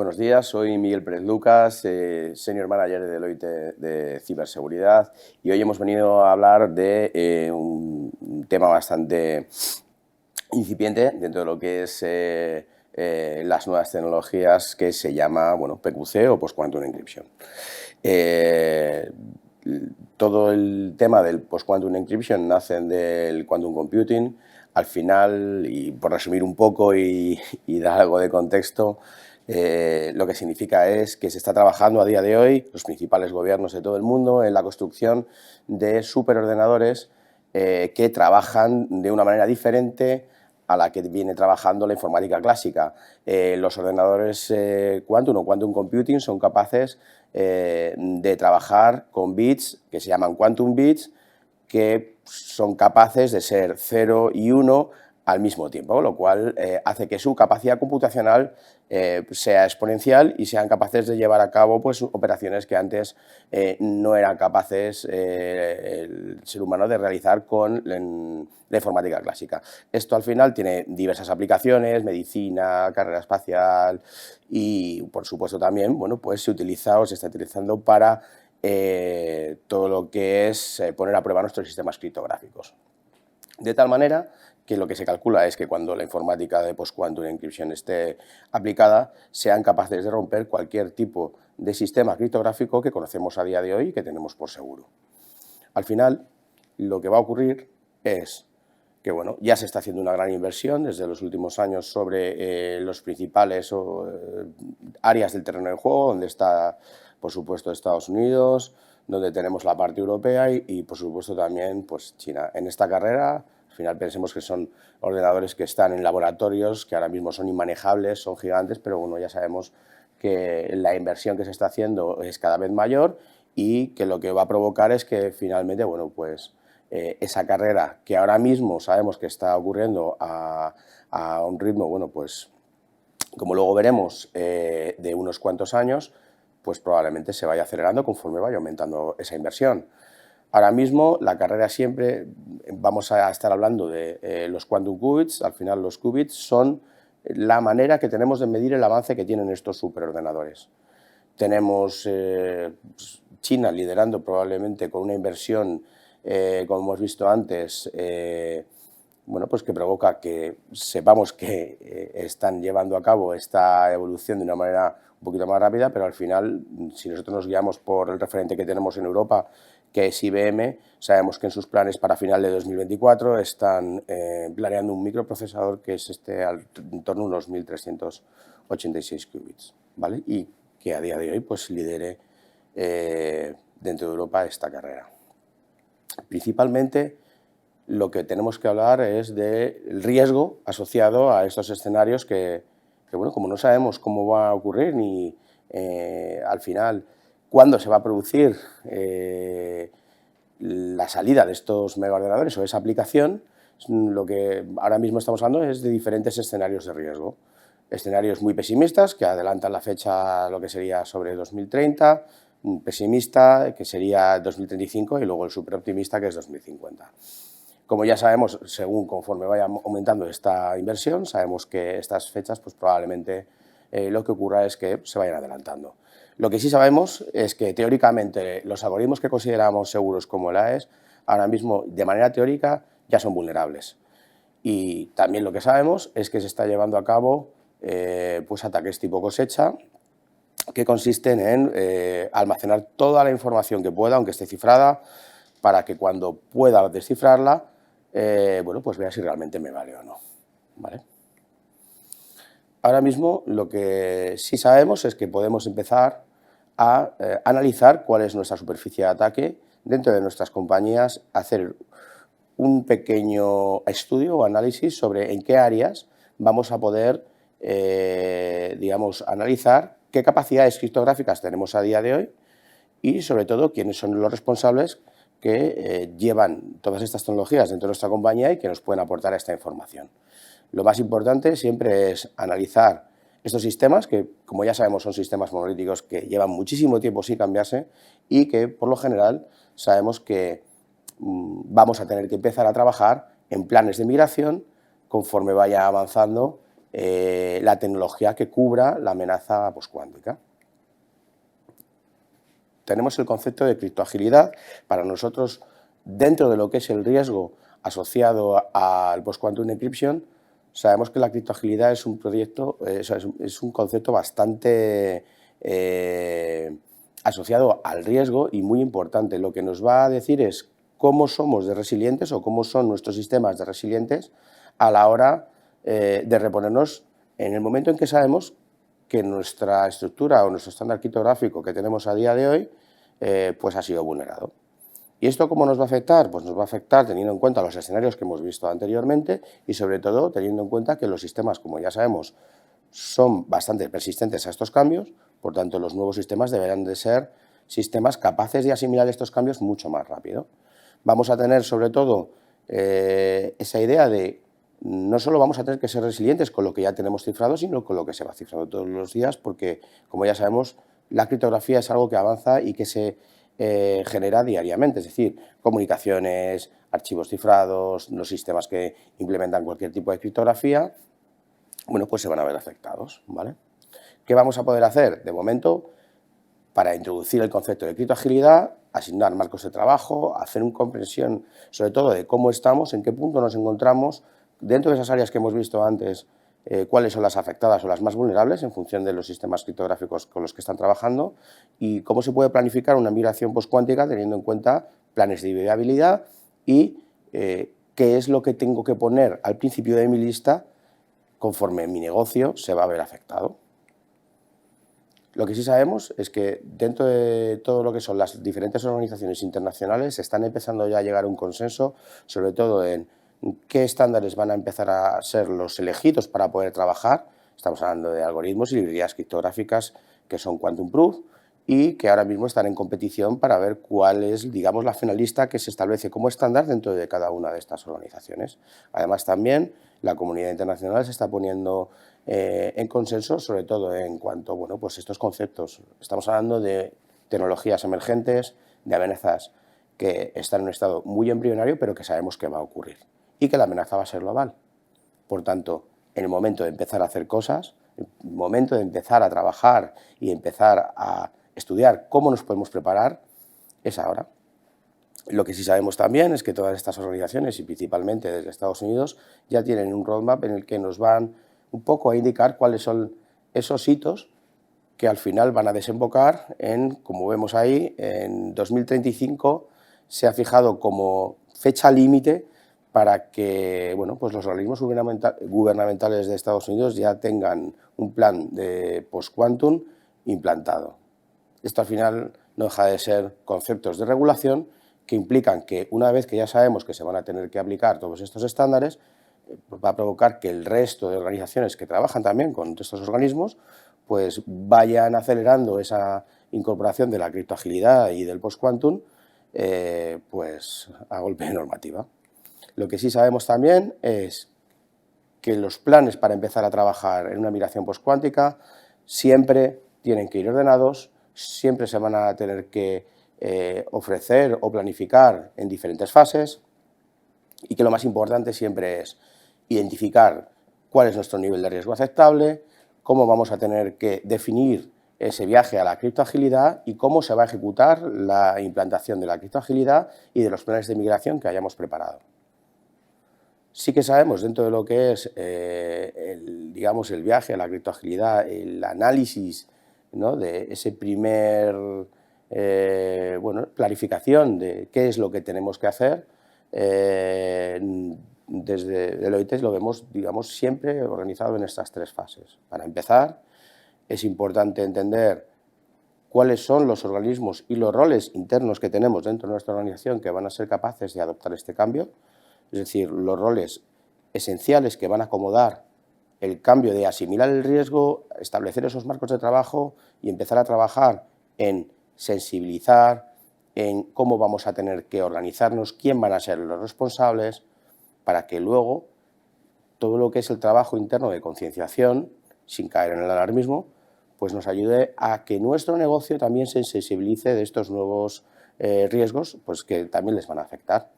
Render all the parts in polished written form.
Buenos días, soy Miguel Pérez Lucas, Senior Manager de Deloitte de ciberseguridad, y hoy hemos venido a hablar de un tema bastante incipiente dentro de lo que es las nuevas tecnologías, que se llama PQC o Post-Quantum Encryption. Eh, Todo el tema del Post-Quantum Encryption nace del Quantum Computing. Al final, y por resumir un poco y dar algo de contexto, lo que significa es que se está trabajando a día de hoy, los principales gobiernos de todo el mundo, en la construcción de superordenadores que trabajan de una manera diferente a la que viene trabajando la informática clásica. Los ordenadores Quantum o Quantum Computing son capaces de trabajar con bits que se llaman Quantum bits, que son capaces de ser 0 y 1 al mismo tiempo, lo cual hace que su capacidad computacional sea exponencial y sean capaces de llevar a cabo operaciones que antes no eran capaces el ser humano de realizar con la informática clásica. Esto al final tiene diversas aplicaciones: medicina, carrera espacial, y por supuesto también se utiliza o se está utilizando para todo lo que es poner a prueba nuestros sistemas criptográficos. De tal manera que lo que se calcula es que cuando la informática de Post-Quantum Encryption esté aplicada, sean capaces de romper cualquier tipo de sistema criptográfico que conocemos a día de hoy y que tenemos por seguro. Al final, lo que va a ocurrir es que ya se está haciendo una gran inversión desde los últimos años sobre los principales áreas del terreno de juego, donde está, por supuesto, Estados Unidos, donde tenemos la parte europea y por supuesto, también China. En esta carrera, al final pensemos que son ordenadores que están en laboratorios, que ahora mismo son inmanejables, son gigantes, pero ya sabemos que la inversión que se está haciendo es cada vez mayor y que lo que va a provocar es que finalmente, esa carrera, que ahora mismo sabemos que está ocurriendo a un ritmo, como luego veremos, de unos cuantos años, pues probablemente se vaya acelerando conforme vaya aumentando esa inversión. Ahora mismo la carrera siempre vamos a estar hablando de los quantum qubits. Al final los qubits son la manera que tenemos de medir el avance que tienen estos superordenadores. Tenemos China liderando probablemente con una inversión, como hemos visto antes, que provoca que sepamos que están llevando a cabo esta evolución de una manera un poquito más rápida, pero al final, si nosotros nos guiamos por el referente que tenemos en Europa, que es IBM, sabemos que en sus planes para final de 2024 están planeando un microprocesador que es en torno a unos 1386 qubits, ¿vale? Y que a día de hoy lidere dentro de Europa esta carrera. Principalmente lo que tenemos que hablar es del riesgo asociado a estos escenarios que como no sabemos cómo va a ocurrir ni al final cuándo se va a producir la salida de estos megaordenadores o esa aplicación, lo que ahora mismo estamos hablando es de diferentes escenarios de riesgo. Escenarios muy pesimistas, que adelantan la fecha, lo que sería sobre 2030, un pesimista, que sería 2035, y luego el superoptimista, que es 2050. Como ya sabemos, conforme vaya aumentando esta inversión, sabemos que estas fechas probablemente lo que ocurra es que se vayan adelantando. Lo que sí sabemos es que teóricamente los algoritmos que consideramos seguros como el AES, ahora mismo de manera teórica ya son vulnerables. Y también lo que sabemos es que se está llevando a cabo ataques tipo cosecha, que consisten en almacenar toda la información que pueda, aunque esté cifrada, para que cuando pueda descifrarla, vea si realmente me vale o no, ¿vale? Ahora mismo lo que sí sabemos es que podemos empezar a analizar cuál es nuestra superficie de ataque dentro de nuestras compañías, hacer un pequeño estudio o análisis sobre en qué áreas vamos a poder, analizar qué capacidades criptográficas tenemos a día de hoy y, sobre todo, quiénes son los responsables que llevan todas estas tecnologías dentro de nuestra compañía y que nos pueden aportar esta información. Lo más importante siempre es analizar estos sistemas, que como ya sabemos son sistemas monolíticos que llevan muchísimo tiempo sin cambiarse y que por lo general sabemos que vamos a tener que empezar a trabajar en planes de migración conforme vaya avanzando la tecnología que cubra la amenaza postcuántica. Tenemos el concepto de criptoagilidad. Para nosotros, dentro de lo que es el riesgo asociado al post-quantum encryption, sabemos que la criptoagilidad es un proyecto, es un concepto bastante asociado al riesgo y muy importante. Lo que nos va a decir es cómo somos de resilientes o cómo son nuestros sistemas de resilientes a la hora de reponernos en el momento en que sabemos que nuestra estructura o nuestro estándar criptográfico que tenemos a día de hoy pues ha sido vulnerado. ¿Y esto cómo nos va a afectar? Pues nos va a afectar teniendo en cuenta los escenarios que hemos visto anteriormente y sobre todo teniendo en cuenta que los sistemas, como ya sabemos, son bastante persistentes a estos cambios, por tanto los nuevos sistemas deberán de ser sistemas capaces de asimilar estos cambios mucho más rápido. Vamos a tener sobre todo esa idea de no solo vamos a tener que ser resilientes con lo que ya tenemos cifrado, sino con lo que se va cifrando todos los días, porque como ya sabemos, la criptografía es algo que avanza y que se genera diariamente, es decir, comunicaciones, archivos cifrados, los sistemas que implementan cualquier tipo de criptografía, bueno, pues se van a ver afectados, ¿vale? ¿Qué vamos a poder hacer? De momento, para introducir el concepto de criptoagilidad, asignar marcos de trabajo, hacer una comprensión sobre todo de cómo estamos, en qué punto nos encontramos, dentro de esas áreas que hemos visto antes, cuáles son las afectadas o las más vulnerables en función de los sistemas criptográficos con los que están trabajando y cómo se puede planificar una migración postcuántica teniendo en cuenta planes de viabilidad y qué es lo que tengo que poner al principio de mi lista conforme mi negocio se va a ver afectado. Lo que sí sabemos es que dentro de todo lo que son las diferentes organizaciones internacionales se están empezando ya a llegar a un consenso, sobre todo en qué estándares van a empezar a ser los elegidos para poder trabajar. Estamos hablando de algoritmos y librerías criptográficas que son Quantum Proof y que ahora mismo están en competición para ver cuál es, digamos, la finalista que se establece como estándar dentro de cada una de estas organizaciones. Además, también la comunidad internacional se está poniendo en consenso, sobre todo en cuanto a bueno, pues estos conceptos. Estamos hablando de tecnologías emergentes, de amenazas que están en un estado muy embrionario, pero que sabemos que va a ocurrir y que la amenaza va a ser global. Por tanto, en el momento de empezar a hacer cosas, en el momento de empezar a trabajar y empezar a estudiar cómo nos podemos preparar, es ahora. Lo que sí sabemos también es que todas estas organizaciones, y principalmente desde Estados Unidos, ya tienen un roadmap en el que nos van un poco a indicar cuáles son esos hitos que al final van a desembocar en, como vemos ahí, en 2035 se ha fijado como fecha límite para que bueno, pues los organismos gubernamentales de Estados Unidos ya tengan un plan de post-quantum implantado. Esto al final no deja de ser conceptos de regulación que implican que una vez que ya sabemos que se van a tener que aplicar todos estos estándares, pues va a provocar que el resto de organizaciones que trabajan también con estos organismos pues vayan acelerando esa incorporación de la criptoagilidad y del post-quantum pues a golpe de normativa. Lo que sí sabemos también es que los planes para empezar a trabajar en una migración postcuántica siempre tienen que ir ordenados, siempre se van a tener que ofrecer o planificar en diferentes fases y que lo más importante siempre es identificar cuál es nuestro nivel de riesgo aceptable, cómo vamos a tener que definir ese viaje a la criptoagilidad y cómo se va a ejecutar la implantación de la criptoagilidad y de los planes de migración que hayamos preparado. Sí que sabemos dentro de lo que es digamos, el viaje a la criptoagilidad, el análisis, ¿no?, de ese primer bueno, planificación de qué es lo que tenemos que hacer. Desde Deloitte lo vemos, digamos, siempre organizado en estas tres fases. Para empezar, es importante entender cuáles son los organismos y los roles internos que tenemos dentro de nuestra organización que van a ser capaces de adoptar este cambio, es decir, los roles esenciales que van a acomodar el cambio de asimilar el riesgo, establecer esos marcos de trabajo y empezar a trabajar en sensibilizar, en cómo vamos a tener que organizarnos, quién van a ser los responsables, para que luego todo lo que es el trabajo interno de concienciación, sin caer en el alarmismo, pues nos ayude a que nuestro negocio también se sensibilice de estos nuevos riesgos, pues que también les van a afectar.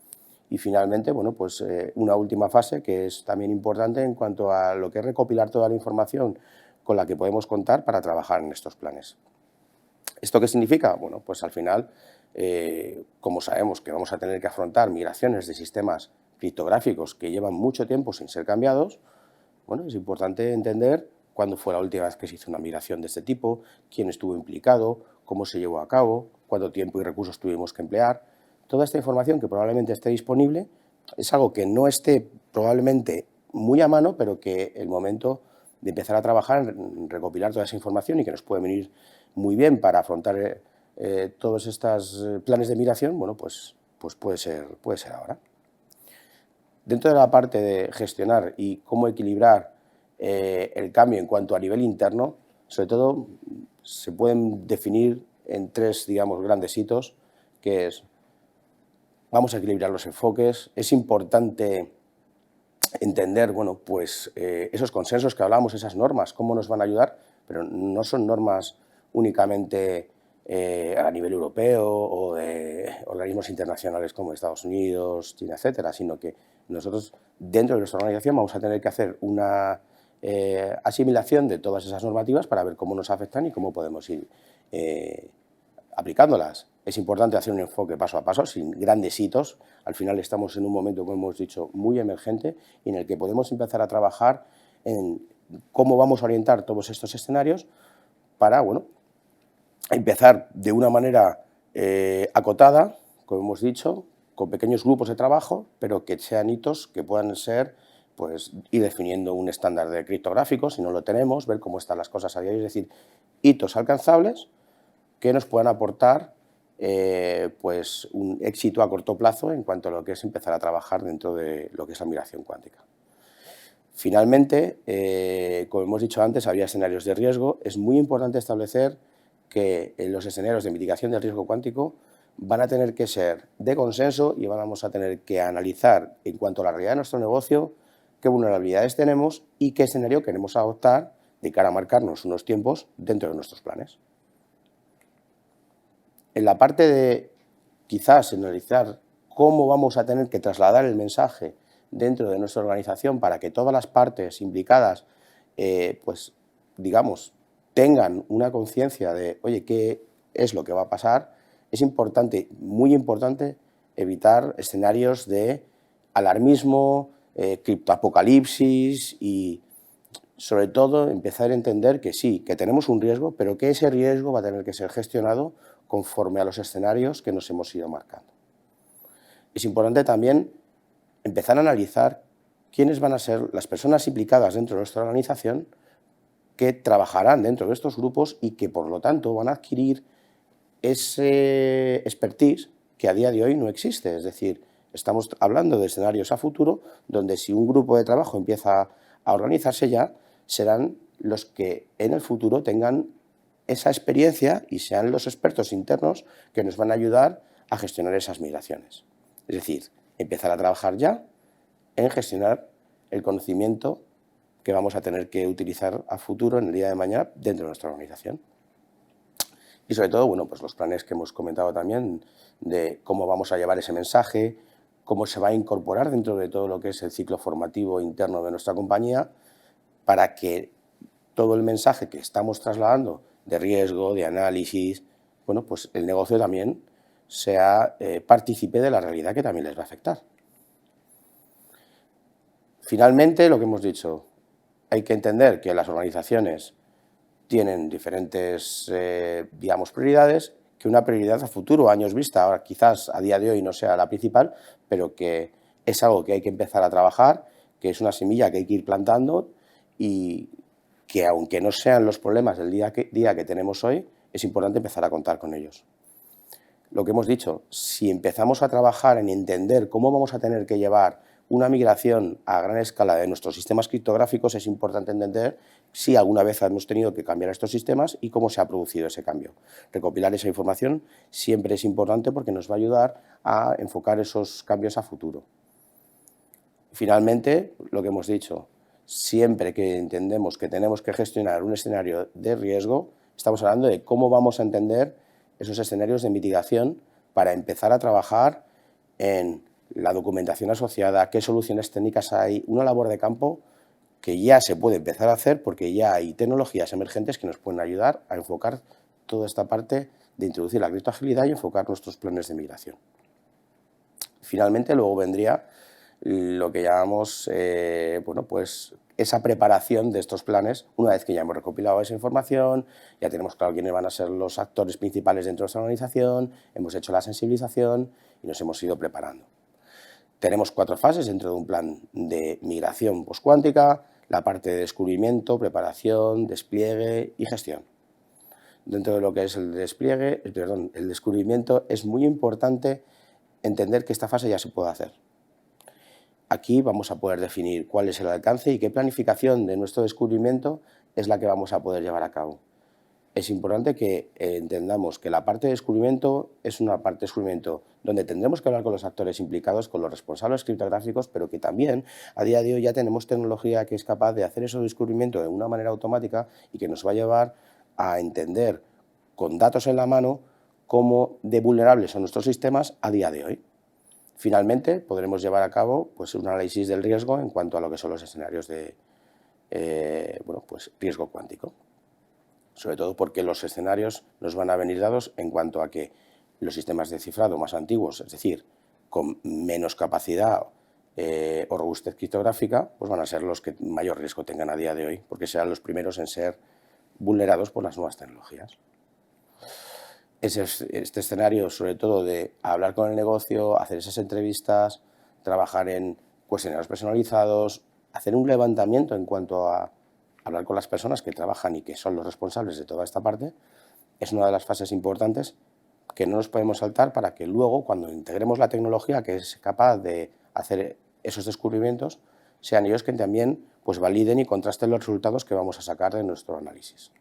Y finalmente, bueno, pues una última fase que es también importante en cuanto a lo que es recopilar toda la información con la que podemos contar para trabajar en estos planes. ¿Esto qué significa? Bueno, pues al final, como sabemos que vamos a tener que afrontar migraciones de sistemas criptográficos que llevan mucho tiempo sin ser cambiados, bueno, es importante entender cuándo fue la última vez que se hizo una migración de este tipo, quién estuvo implicado, cómo se llevó a cabo, cuánto tiempo y recursos tuvimos que emplear. Toda esta información que probablemente esté disponible es algo que no esté probablemente muy a mano, pero que el momento de empezar a trabajar en recopilar toda esa información y que nos puede venir muy bien para afrontar todos estos planes de migración, bueno, pues puede ser ahora. Dentro de la parte de gestionar y cómo equilibrar el cambio en cuanto a nivel interno, sobre todo se pueden definir en tres, digamos, grandes hitos, que es, vamos a equilibrar los enfoques, es importante entender, bueno, pues esos consensos que hablamos, esas normas, cómo nos van a ayudar, pero no son normas únicamente a nivel europeo o de organismos internacionales como Estados Unidos, China, etcétera, sino que nosotros dentro de nuestra organización vamos a tener que hacer una asimilación de todas esas normativas para ver cómo nos afectan y cómo podemos ir aplicándolas. Es importante hacer un enfoque paso a paso, sin grandes hitos. Al final estamos en un momento, como hemos dicho, muy emergente y en el que podemos empezar a trabajar en cómo vamos a orientar todos estos escenarios para, bueno, empezar de una manera acotada, como hemos dicho, con pequeños grupos de trabajo, pero que sean hitos que puedan ser, pues, ir definiendo un estándar de criptográfico, si no lo tenemos, ver cómo están las cosas a día de hoy, es decir, hitos alcanzables que nos puedan aportar pues un éxito a corto plazo en cuanto a lo que es empezar a trabajar dentro de lo que es la migración cuántica. Finalmente, como hemos dicho antes, había escenarios de riesgo. Es muy importante establecer que los escenarios de mitigación del riesgo cuántico van a tener que ser de consenso y vamos a tener que analizar en cuanto a la realidad de nuestro negocio qué vulnerabilidades tenemos y qué escenario queremos adoptar de cara a marcarnos unos tiempos dentro de nuestros planes. En la parte de quizás analizar cómo vamos a tener que trasladar el mensaje dentro de nuestra organización para que todas las partes implicadas, pues, digamos, tengan una conciencia de, oye, qué es lo que va a pasar, es importante, muy importante, evitar escenarios de alarmismo, criptoapocalipsis y, sobre todo, empezar a entender que sí, que tenemos un riesgo, pero que ese riesgo va a tener que ser gestionado conforme a los escenarios que nos hemos ido marcando. Es importante también empezar a analizar quiénes van a ser las personas implicadas dentro de nuestra organización que trabajarán dentro de estos grupos y que, por lo tanto, van a adquirir ese expertise que a día de hoy no existe. Es decir, estamos hablando de escenarios a futuro donde si un grupo de trabajo empieza a organizarse ya, serán los que en el futuro tengan esa experiencia y sean los expertos internos que nos van a ayudar a gestionar esas migraciones. Es decir, empezar a trabajar ya en gestionar el conocimiento que vamos a tener que utilizar a futuro, en el día de mañana, dentro de nuestra organización. Y sobre todo, bueno, pues los planes que hemos comentado también de cómo vamos a llevar ese mensaje, cómo se va a incorporar dentro de todo lo que es el ciclo formativo interno de nuestra compañía, para que todo el mensaje que estamos trasladando de riesgo, de análisis, bueno, pues el negocio también sea partícipe de la realidad que también les va a afectar. Finalmente, lo que hemos dicho, hay que entender que las organizaciones tienen diferentes, digamos, prioridades, que una prioridad a futuro, años vista, ahora quizás a día de hoy no sea la principal, pero que es algo que hay que empezar a trabajar, que es una semilla que hay que ir plantando y que, aunque no sean los problemas del día que tenemos hoy, es importante empezar a contar con ellos. Lo que hemos dicho, si empezamos a trabajar en entender cómo vamos a tener que llevar una migración a gran escala de nuestros sistemas criptográficos, es importante entender si alguna vez hemos tenido que cambiar estos sistemas y cómo se ha producido ese cambio. Recopilar esa información siempre es importante porque nos va a ayudar a enfocar esos cambios a futuro. Finalmente, lo que hemos dicho, siempre que entendemos que tenemos que gestionar un escenario de riesgo, estamos hablando de cómo vamos a entender esos escenarios de mitigación para empezar a trabajar en la documentación asociada, qué soluciones técnicas hay, una labor de campo que ya se puede empezar a hacer porque ya hay tecnologías emergentes que nos pueden ayudar a enfocar toda esta parte de introducir la criptoagilidad y enfocar nuestros planes de migración. Finalmente, luego vendría lo que llamamos bueno, pues esa preparación de estos planes. Una vez que ya hemos recopilado esa información, ya tenemos claro quiénes van a ser los actores principales dentro de nuestra organización, hemos hecho la sensibilización y nos hemos ido preparando. Tenemos 4 fases dentro de un plan de migración postcuántica: la parte de descubrimiento, preparación, despliegue y gestión. Dentro de lo que es el despliegue, el descubrimiento, es muy importante entender que esta fase ya se puede hacer. Aquí vamos a poder definir cuál es el alcance y qué planificación de nuestro descubrimiento es la que vamos a poder llevar a cabo. Es importante que entendamos que la parte de descubrimiento es una parte de descubrimiento donde tendremos que hablar con los actores implicados, con los responsables criptográficos, pero que también a día de hoy ya tenemos tecnología que es capaz de hacer ese descubrimiento de una manera automática y que nos va a llevar a entender con datos en la mano cómo de vulnerables son nuestros sistemas a día de hoy. Finalmente, podremos llevar a cabo pues, un análisis del riesgo en cuanto a lo que son los escenarios de bueno, pues, riesgo cuántico. Sobre todo porque los escenarios nos van a venir dados en cuanto a que los sistemas de cifrado más antiguos, es decir, con menos capacidad o robustez criptográfica, pues van a ser los que mayor riesgo tengan a día de hoy, porque serán los primeros en ser vulnerados por las nuevas tecnologías. Este escenario, sobre todo de hablar con el negocio, hacer esas entrevistas, trabajar en cuestionarios personalizados, hacer un levantamiento en cuanto a hablar con las personas que trabajan y que son los responsables de toda esta parte, es una de las fases importantes que no nos podemos saltar para que luego, cuando integremos la tecnología que es capaz de hacer esos descubrimientos, sean ellos que también pues, validen y contrasten los resultados que vamos a sacar de nuestro análisis.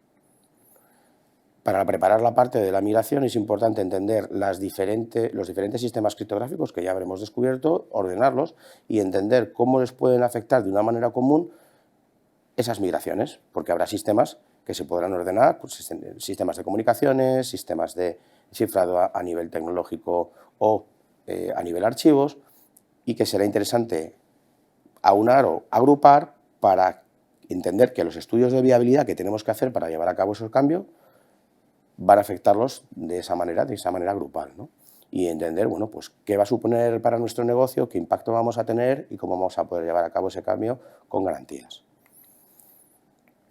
Para preparar la parte de la migración es importante entender los diferentes sistemas criptográficos que ya habremos descubierto, ordenarlos y entender cómo les pueden afectar de una manera común esas migraciones, porque habrá sistemas que se podrán ordenar, pues, sistemas de comunicaciones, sistemas de cifrado a nivel tecnológico o a nivel archivos, y que será interesante aunar o agrupar para entender que los estudios de viabilidad que tenemos que hacer para llevar a cabo esos cambios van a afectarlos de esa manera grupal, ¿no? Y entender, bueno, pues qué va a suponer para nuestro negocio, qué impacto vamos a tener y cómo vamos a poder llevar a cabo ese cambio con garantías.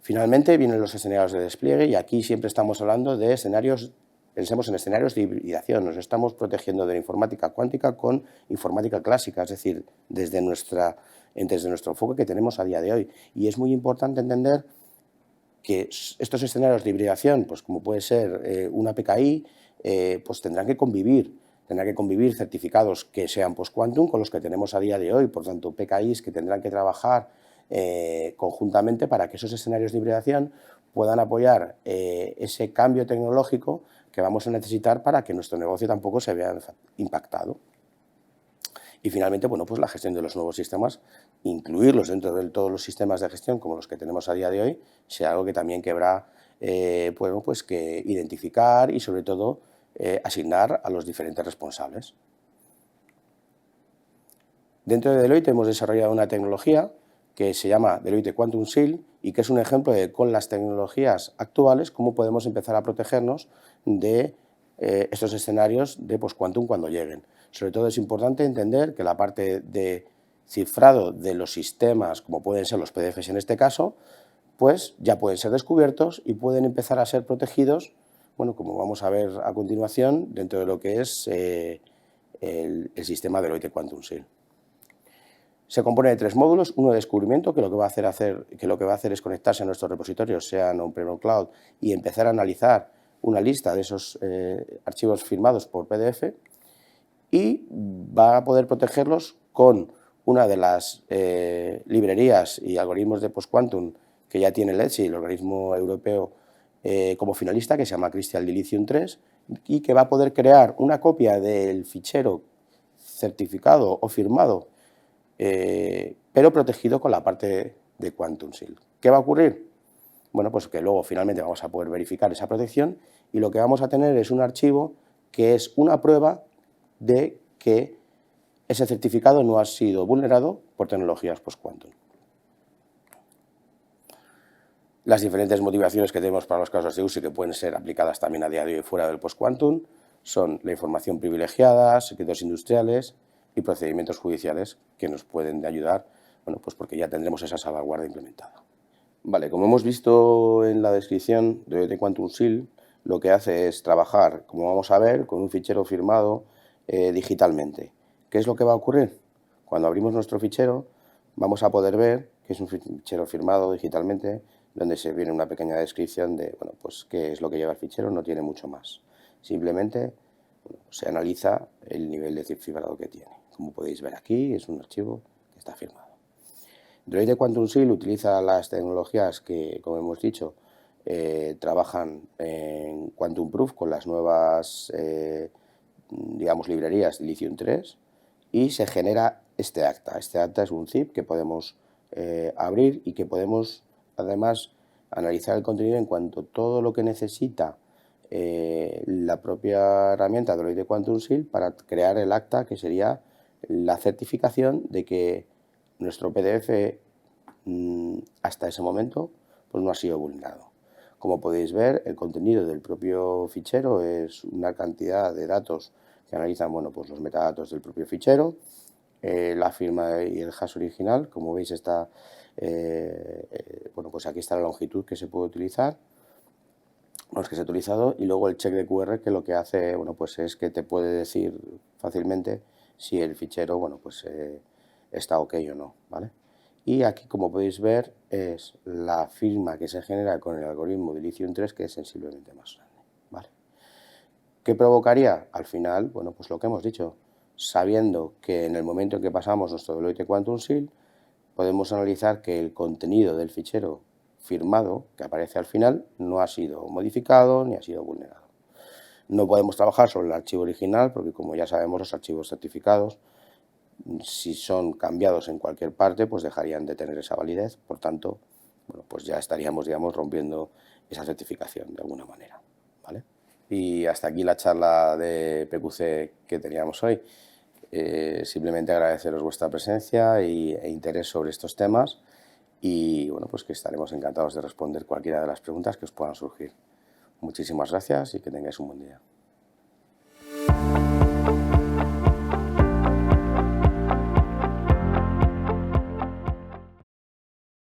Finalmente vienen los escenarios de despliegue y aquí siempre estamos hablando de escenarios, pensemos en escenarios de hibridación, nos estamos protegiendo de la informática cuántica con informática clásica, es decir, desde nuestro enfoque que tenemos a día de hoy. Y es muy importante entender que estos escenarios de hibridación, pues como puede ser una PKI, pues tendrán que convivir certificados que sean post-quantum con los que tenemos a día de hoy, por tanto PKIs que tendrán que trabajar conjuntamente para que esos escenarios de hibridación puedan apoyar ese cambio tecnológico que vamos a necesitar para que nuestro negocio tampoco se vea impactado. Y finalmente, bueno, pues la gestión de los nuevos sistemas, incluirlos dentro de todos los sistemas de gestión como los que tenemos a día de hoy, sea algo que también quebrá, bueno, pues que identificar y sobre todo asignar a los diferentes responsables. Dentro de Deloitte hemos desarrollado una tecnología que se llama Deloitte Quantum Shield y que es un ejemplo de, con las tecnologías actuales, cómo podemos empezar a protegernos de estos escenarios de post-quantum cuando lleguen. Sobre todo es importante entender que la parte de cifrado de los sistemas, como pueden ser los PDFs en este caso, pues ya pueden ser descubiertos y pueden empezar a ser protegidos, bueno, como vamos a ver a continuación, dentro de lo que es el sistema Deloitte Quantum Shield. Se compone de 3 módulos, uno de descubrimiento, que lo que va a hacer es conectarse a nuestros repositorios, sean on-prem o cloud, y empezar a analizar una lista de esos archivos firmados por PDF, y va a poder protegerlos con una de las librerías y algoritmos de post-quantum que ya tiene el ETSI, el organismo europeo, como finalista, que se llama Crystal Dilithium 3, y que va a poder crear una copia del fichero certificado o firmado, pero protegido con la parte de Quantum Shield. ¿Qué va a ocurrir? Bueno, pues que luego finalmente vamos a poder verificar esa protección y lo que vamos a tener es un archivo que es una prueba de que ese certificado no ha sido vulnerado por tecnologías post-quantum. Las diferentes motivaciones que tenemos para los casos de uso y que pueden ser aplicadas también a día de hoy fuera del post-quantum son la información privilegiada, secretos industriales y procedimientos judiciales que nos pueden ayudar, bueno, pues porque ya tendremos esa salvaguardia implementada. Vale, como hemos visto en la descripción de OIT Quantum Seal, lo que hace es trabajar, como vamos a ver, con un fichero firmado digitalmente. ¿Qué es lo que va a ocurrir? Cuando abrimos nuestro fichero, vamos a poder ver que es un fichero firmado digitalmente, donde se viene una pequeña descripción de, bueno, pues qué es lo que lleva el fichero, no tiene mucho más. Simplemente, bueno, se analiza el nivel de cifrado que tiene. Como podéis ver aquí, es un archivo que está firmado. Droid Quantum Seal utiliza las tecnologías que, como hemos dicho, trabajan en Quantum Proof con las nuevas, digamos, librerías de Lithium 3 y se genera este acta. Este acta es un zip que podemos abrir y que podemos, además, analizar el contenido en cuanto a todo lo que necesita la propia herramienta Droid Quantum Seal para crear el acta, que sería la certificación de que nuestro PDF hasta ese momento pues no ha sido vulnerado. Como podéis ver, el contenido del propio fichero es una cantidad de datos que analizan, bueno, pues los metadatos del propio fichero, la firma y el hash original. Como veis está, bueno, pues aquí está la longitud que se puede utilizar, los que se ha utilizado, y luego el check de QR, que lo que hace, bueno, pues es que te puede decir fácilmente si el fichero, bueno, pues está ok o no, ¿vale? Y aquí, como podéis ver, es la firma que se genera con el algoritmo de Lithium 3, que es sensiblemente más grande, ¿vale? ¿Qué provocaría? Al final, bueno, pues lo que hemos dicho, sabiendo que en el momento en que pasamos nuestro Deloitte Quantum Seal, podemos analizar que el contenido del fichero firmado que aparece al final no ha sido modificado ni ha sido vulnerado. No podemos trabajar sobre el archivo original porque, como ya sabemos, los archivos certificados, si son cambiados en cualquier parte, pues dejarían de tener esa validez. Por tanto, bueno, pues ya estaríamos, digamos, rompiendo esa certificación de alguna manera, ¿vale? Y hasta aquí la charla de PQC que teníamos hoy. Simplemente agradeceros vuestra presencia e interés sobre estos temas y, bueno, pues que estaremos encantados de responder cualquiera de las preguntas que os puedan surgir. Muchísimas gracias y que tengáis un buen día.